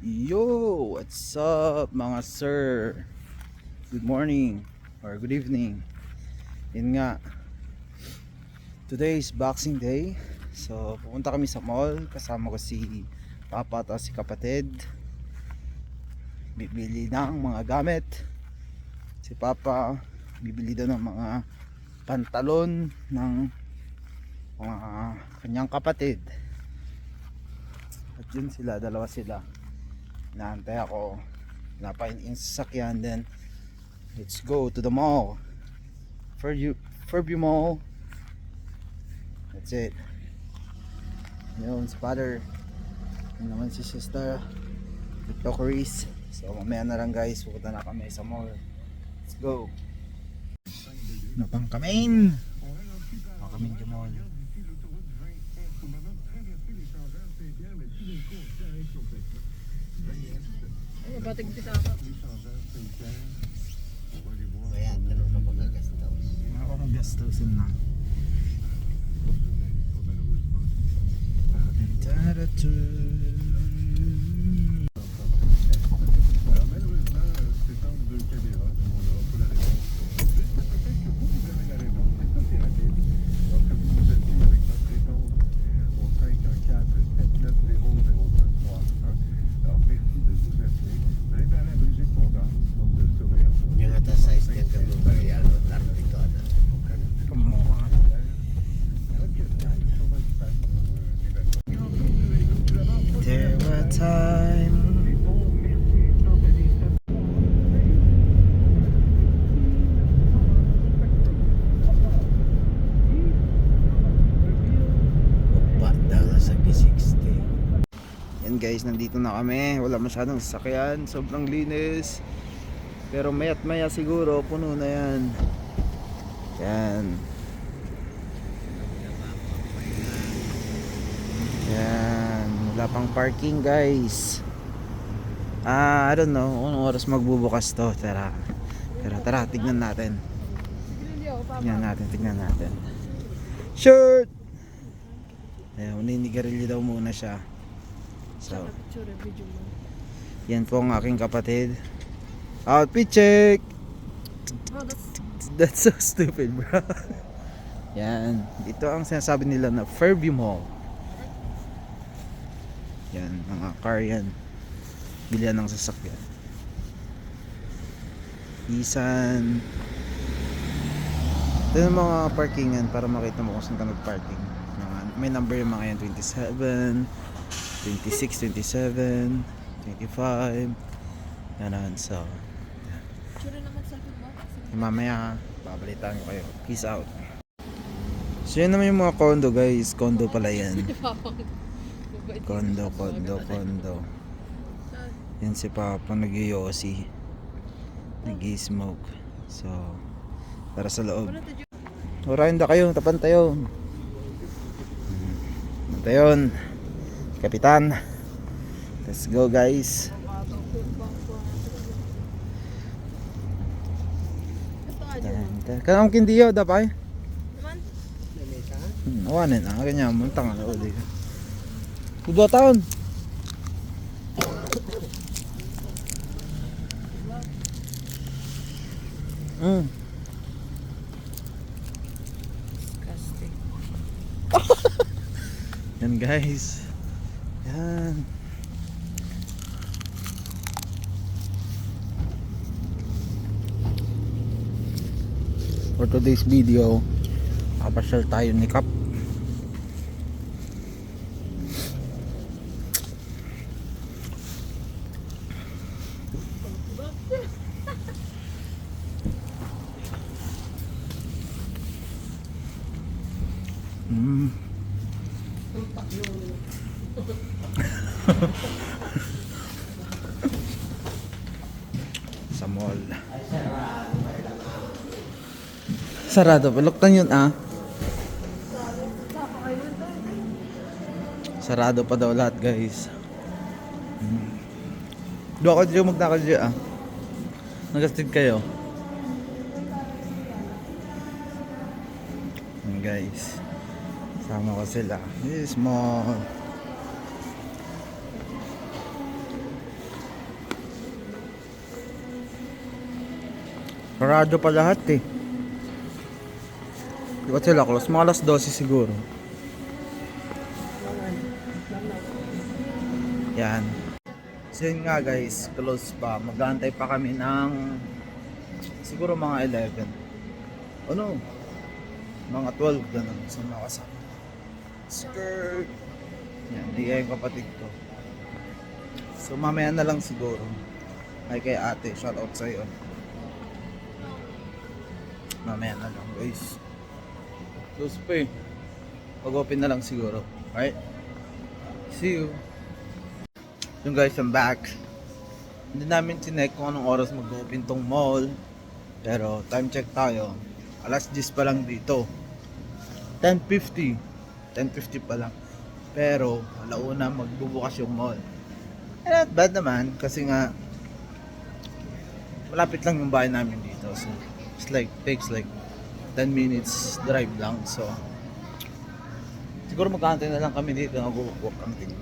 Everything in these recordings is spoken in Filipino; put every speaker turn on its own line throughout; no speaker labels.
Yo, what's up mga sir? Good morning or good evening. Yun nga, today is Boxing Day. So pupunta kami sa mall. Kasama ko si Papa at si kapatid. Bibili ng mga gamit. Si Papa bibili daw ng mga pantalon ng mga kanyang kapatid. At yun sila, dalawa sila. Naantay ako, napain sa sasakyan. Then let's go to the mall. Fairview Mall. That's it. Yun, si father. Yun naman si sister, the Chris. So mamaya na lang guys, pupunta na kami sa mall. Let's go. Napang kamin. Makamin sa mall.
Batig kita ako.
Ayan, tanong ka magagastos.
Ako kong gastusin na.
Alors malheureusement, s'étendent deux caméras, donc on n'aura pas la réponse tout de suite, mais peut-être que vous avez la réponse, et ça c'est rapide. Donc vous nous appelez avec votre réponse au 514-790-003. Alors merci de nous appeler. Vous allez parler à Brigitte Fondard, donc de surveillance.
Yung ata size niyang ganun Mariano, laro dito ano.
Kamuha. There were time.
Upa daw sa P60.
Yan guys, nandito na kami. Wala masyadong sasakyan. Sobrang linis. Pero maya't maya siguro puno na yan. Yan. Yan. Wala pang parking guys. I don't know anong oras magbubukas to. Tara, tignan natin. Tignan natin. Shirt! Ayan, maninigarilyo daw muna siya. So, yan po ang aking kapatid. Outfit check! That's so stupid, bro. Yan. Ito ang sinasabi nila na Fairview Mall. Yan, mga car yan. Bilihan ng sasakyan. Isan. Ito yung mga parkingan para makita mo kung saan ka nag-parking. May number yung mga yan. 27, 26, 27, 25. Ganun. So, mamaya babalitaan ko kayo. Peace out. So yun naman yung mga condo guys. Condo pala yan. Condo. Yan si Papa nag-yosi, nag-smoke. So tara sa loob. Orahin da kayo, tapan tayo. Tayon Kapitan. Let's go guys. Kanang kindiyo dapay. Awanin ah, ganyan muntang ano uli. Kudo taon. Yan guys. Yan. For today's video, kapasyal tayo ni Kap. Sa mall. Sarado, baluktan yun ah. Sarado pa daw lahat guys. Doon ako dyan magtakal dyan ah. Nagastig kayo. Guys, sama ko sila. This mall. Parado pa lahat eh. Ba't sila close? Mga alas 12 siguro. Yan. So yun nga guys, close pa. Mag-aantay pa kami ng siguro mga 11. Ano? Mga 12 ganun. So makasama. Skirt. Yan, di yung kapatid ko. So mamaya na lang siguro. Ay kay ate, shout out sa'yo. Mamaya na lang guys. Close pa eh. Pag-open na lang siguro. Alright? See you. Yung guys, I'm back. Hindi namin chinek kung anong oras mag-open tong mall. Pero time check tayo. Alas 10 pa lang dito. 10:50. 10:50 pa lang. Pero alauna magbubukas yung mall. Not bad naman kasi nga malapit lang yung bahay namin dito. So it's like takes like 10 minutes drive lang. So siguro mag-aantay na lang kami dito. Nag-walk ang tingin.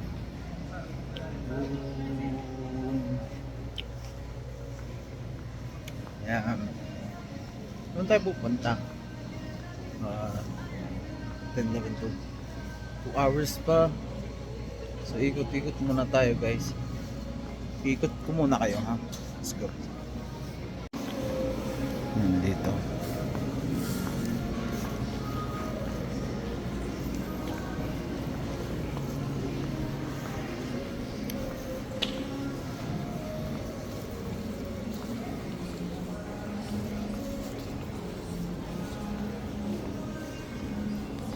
Yan. Doon tayo pupunta. 10, 11, 2 hours pa. So ikot-ikot muna tayo guys. Ikot ko muna kayo ha. Let's go. Dito.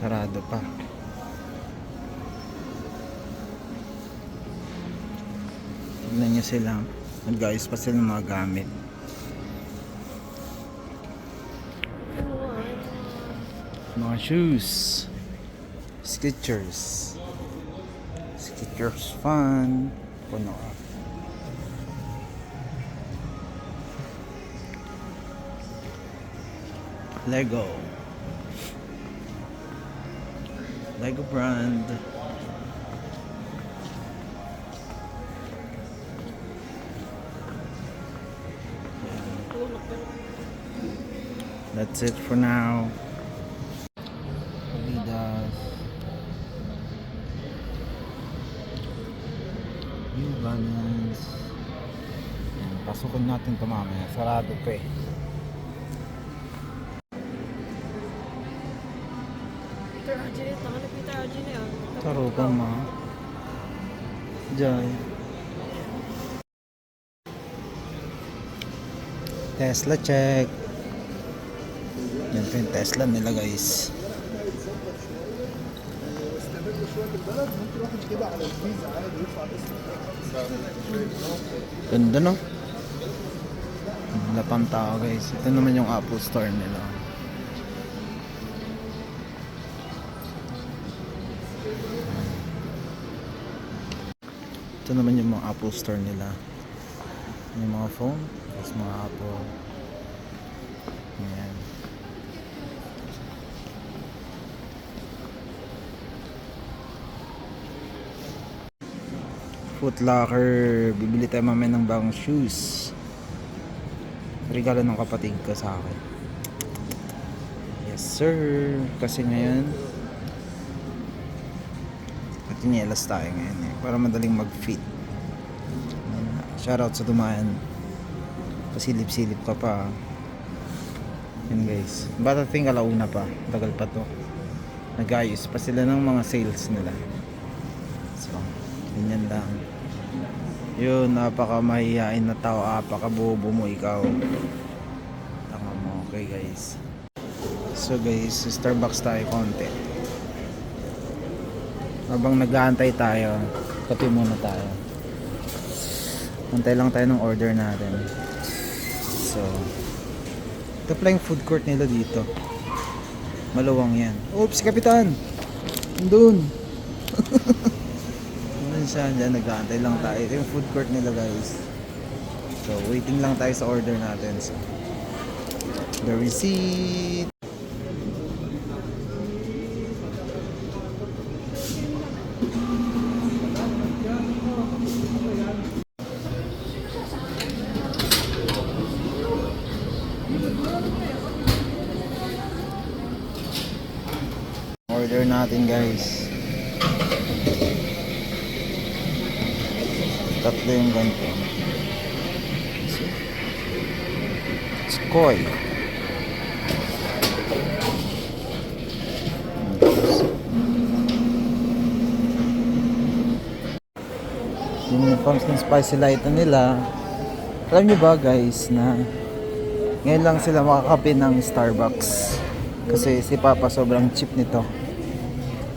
Sarado pa. Tignan nyo sila. Nag-ayos pa sila ng mga gamit. Mga shoes. Skechers. Skechers fun. Puno ka. Lego. Lego brand. That's it for now. Adidas. New Balance. Yan, pasukin natin ito mamaya. Sarado pa eh.
Peter Arjun, tangan na Peter Arjun yan.
Taro pa ma. Diyan. Tesla check. Yan po yung Tesla nila guys. Ganda no? Wala pang tao guys. Ito naman yung Apple Store nila. Ito naman yung mga Apple Store nila. Yung mga phone, tapos mga Apple. Ayan. Foot Locker. Bibili tayo mamaya ng bagong shoes. Regalo ng kapatid ko sa akin. Yes sir. Kasi ngayon patinielas tayo ngayon eh, para madaling mag-fit. Shoutout sa Dumayan. Pasilip-silip ka pa. Yan guys. But I think alauna pa. Tagal pa to. Nag-ayos pa sila ng mga sales nila. So, ganyan lang. Yun, napaka mahihain na tao. Napaka bobo mo ikaw. Tanga mo. Okay guys. So guys, Starbucks tayo konti. Habang nag-aantay tayo, kape muna tayo. Antay lang tayo ng order natin. So, ito pala yung food court nila dito. Maluwang yan. Oops, kapitan! Andun! Andun siya, dyan nag-aantay lang tayo. Ito yung food court nila guys. So, waiting lang tayo sa order natin. So, the receipt. order natin guys. Tatlo yung ganito. It's koi. Yung pumpkin spicy light na nila. Alam nyo ba guys na ngayon lang sila makakape ng Starbucks kasi si Papa sobrang cheap nito.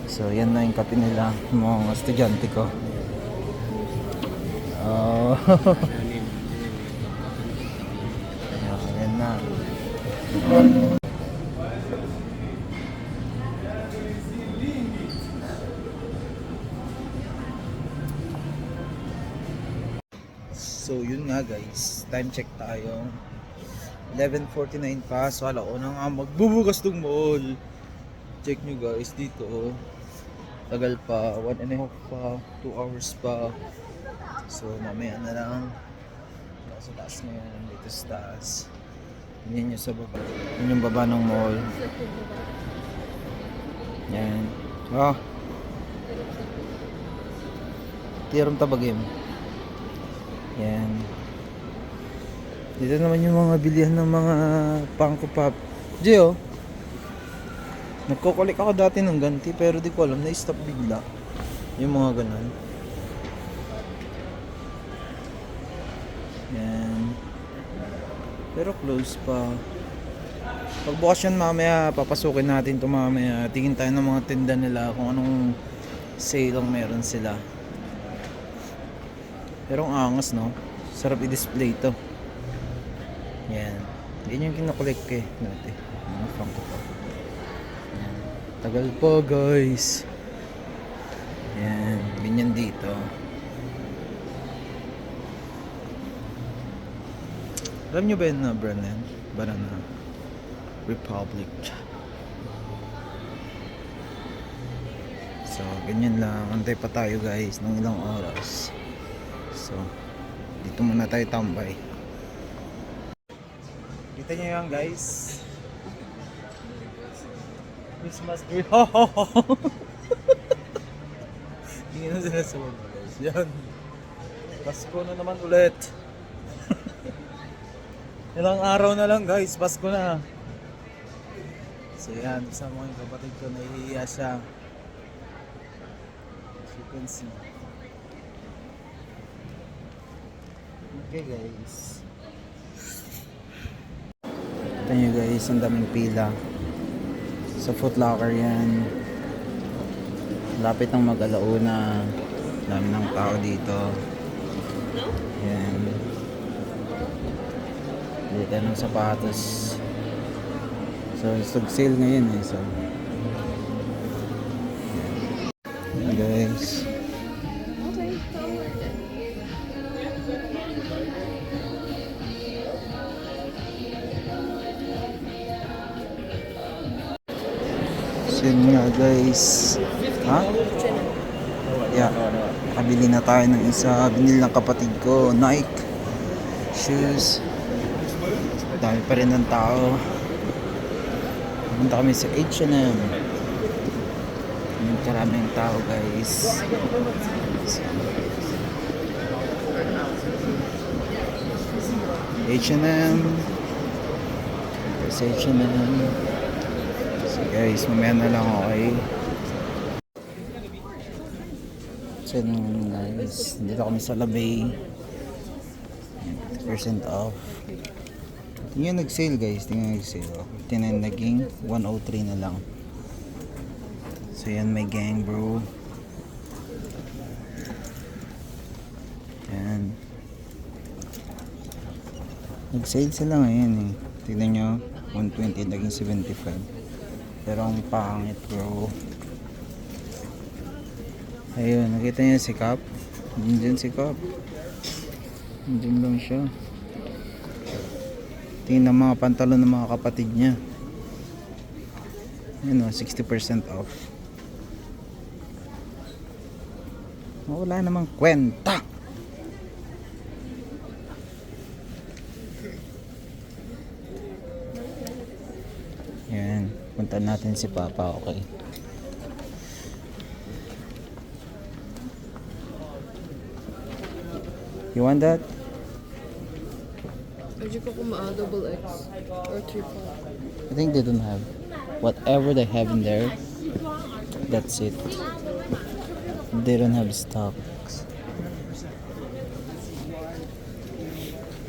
So yan na yung kape nila, mga estudyante ko. Oh. Yan na. So yun nga guys, time check tayo. 11:49 pa, so alauna nga magbubukas tong mall. Check nyo guys dito oh. Tagal pa, 1.5 pa, 2 hours pa. So mamaya na lang. Nasa taas ngayon, dito sa taas. Tingnan nyo sa baba. Yun yung baba ng mall. Yan. Oh. Tiram tabagim. Yan. Dito naman yung mga bilihan ng mga Funko Pop. Gio. Nagko-collect ako dati ng ganti pero di ko alam, na-stop bigla. Yung mga ganun. Yan. Pero close pa. Pagbukas yan mamaya, papasukin natin ito mamaya. Tingin tayo ng mga tinda nila kung anong sale ang meron sila. Pero ang angas no. Sarap i-display ito. Yan. Yan yung kinakolek eh dati. Mga Funko Pop. Yan. Tagal po guys. Yan. Ganyan dito. Alam nyo ba yun na brand yan? Banana Republic. So ganyan lang. Antay pa tayo guys ng ilang oras. So dito muna tayo tambay. Kita nyo yan guys. Christmas tree. Tingin na sila sa mga guys. Yan. Pasko na naman ulit. Ilang araw na lang guys. Pasko na. So yan. Kasama yung kapatid ko. Nahihiya siya. As you can see. Okay guys. Ito nyo guys, ang daming pila. Sa Foot Locker yan. Lapit ng mag-alauna. Dami ng tao dito. Yan. Dito ng sapatos. So, sale ngayon eh. So, yan guys. Yun nga guys. Ha? Yeah. Kabili na tayo ng isa. Binili ng kapatid ko. Nike. Shoes. Dami pa rin ng tao. Pumunta kami sa H&M. Maraming tao guys. H&M. There's H&M. Guys, mamaya na lang okay. So yun guys, dito kami sa Labay. 50% off. Tingnan nag-sale guys, tingnan nag-sale. Tingnan naging 103 na lang. So yan, may gang bro. Yan. Nag-sale sila ngayon eh. Tingnan nyo, 120 naging 75. Pero ang pangit bro. Ayun, nakita niyo si Cap? Diyan si Cap. Diyan lang siya. Tingnan ang mga pantalon ng mga kapatid niya. Ayun o, 60% off. Wala namang kwenta. Yan. Punta natin si Papa, okay. You want that?
Medyo ko double X or triple.
I think they don't have. Whatever they have in there, that's it. They don't have stocks.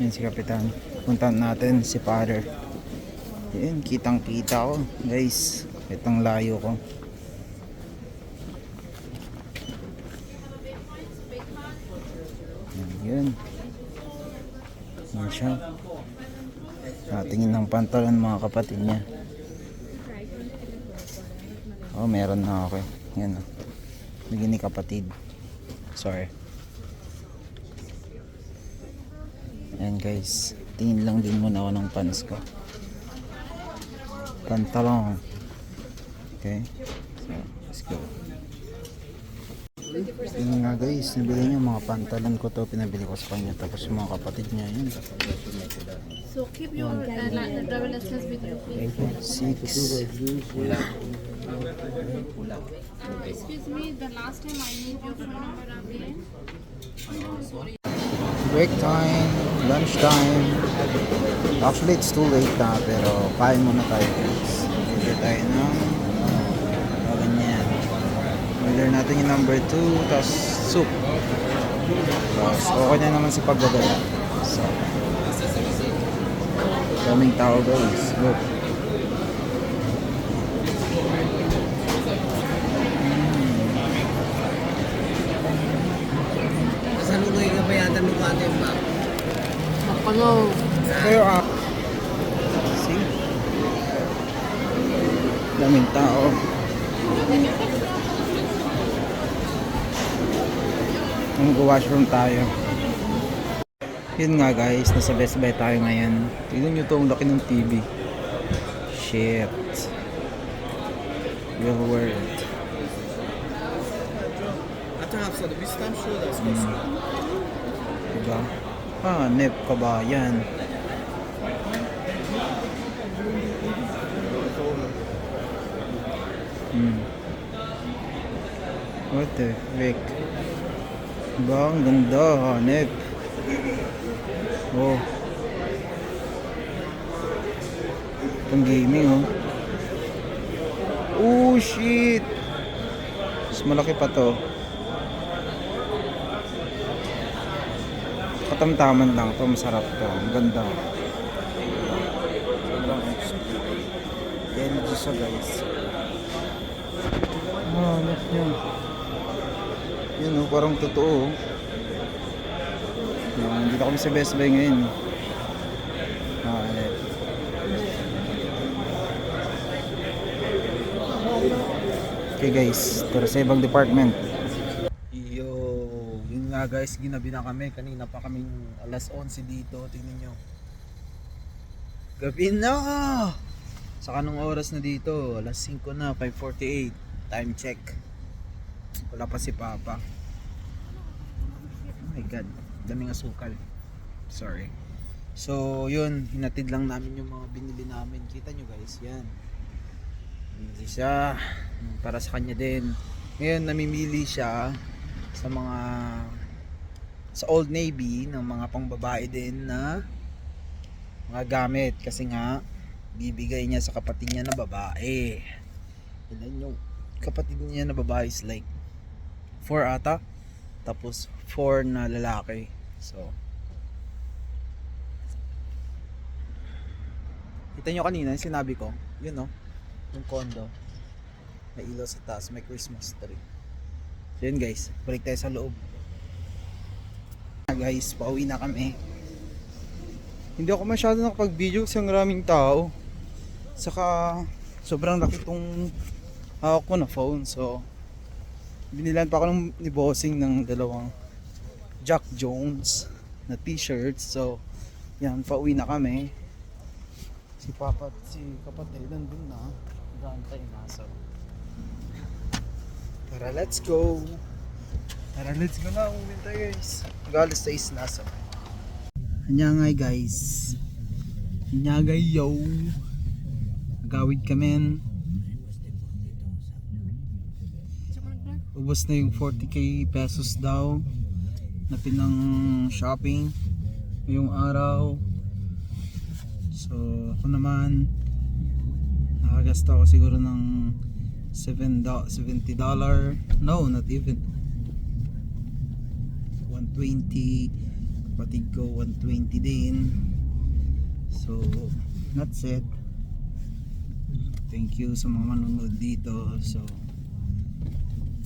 Yan si Kapitan. Puntahan natin si Father. Yan, kitang kita ko. Guys, itong layo ko. Yan. Yan siya. Tingin ng pantalon mga kapatid niya. Oh, meron na ako. Yan. Bigyan ni kapatid. Sorry. Yan guys. Tingin lang din muna ako ng pants ko. Pantalon. Okay. So, let's go. Yun nga guys, nabili niya mga pantalon ko to, pinabili ko sa kanya, tapos yung mga kapatid niya yun.
So keep your travel license with you, please.
6.
Excuse me, the last time I need your phone number again.
Break time, lunch time. Actually it's too late na, pero kain muna tayo guys. Order tayo ng ganyan. Order natin yung number 2, tapos soup. Tapos okay na naman si pagdadala. So, daming tao guys. Look.
Kasalunoy ka ba yata nung ate yung bag?
Ano?
Kayo see? Daming tao. Mag-washroom tayo. Yun nga guys, nasa Best Buy tayo ngayon. Tignan nyo to, ang laki ng TV. Shit. Real world. Diba? Nep Kabayan. What the heck? Diba? Ang ganda, hanep. Oh. Itong gaming, oh. Oh, shit! Mas malaki pa to. Katamtaman lang to, masarap to. Ang ganda. Sobrang XP. LG siya, guys. Hanep niya. Yun, oh, parang totoo, oh. Dito kami sa Best Buy ngayon. Okay guys, tara sa ibang department. Yo, yun nga guys, ginabi na kami. Kanina pa kaming alas 11 dito. Tingnan nyo. Gabi na! Saka nung oras na dito, alas 5 na, 5:48. Time check. Wala pa si Papa. Oh my god, daming asukal. Sorry. So yun, hinatid lang namin yung mga binili namin. Kita nyo guys, yan. Binili siya para sa kanya din. Ngayon namimili siya sa mga sa Old Navy ng mga pangbabae din na mga gamit, kasi nga bibigay niya sa kapatid niya na babae. Ilan yung kapatid niya na babae is like 4 ata, tapos 4 na lalaki. So kita nyo kanina yung sinabi ko, yun no, yung condo may ilaw sa taas, may Christmas tree. So yun guys, balik tayo sa loob. Guys, pauwi na kami. Hindi ako masyado nakapag-video kasi ang maraming tao, saka sobrang laki tong hawak ko na phone. So binilan pa ako ni bossing ng dalawang Jack Jones na t-shirts. So yan, pauwi na kami. Si Papa at si kapatid nandun na, nag-aantay na. So tara, let's go. Tara, let's go na. Umuwi tayo guys. Mag-alas 6 na. So anyangay guys, anyangay yo. Gawid kami. Ubos na yung 40k pesos daw. napin ng shopping ngayong araw. So ako naman nakagasta ako siguro ng $70. No, not even 120. Kapatid ko 120 din. So that's it. Thank you sa mga manonood dito. So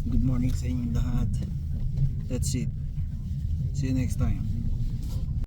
good morning sa inyong lahat. That's it. See you next time.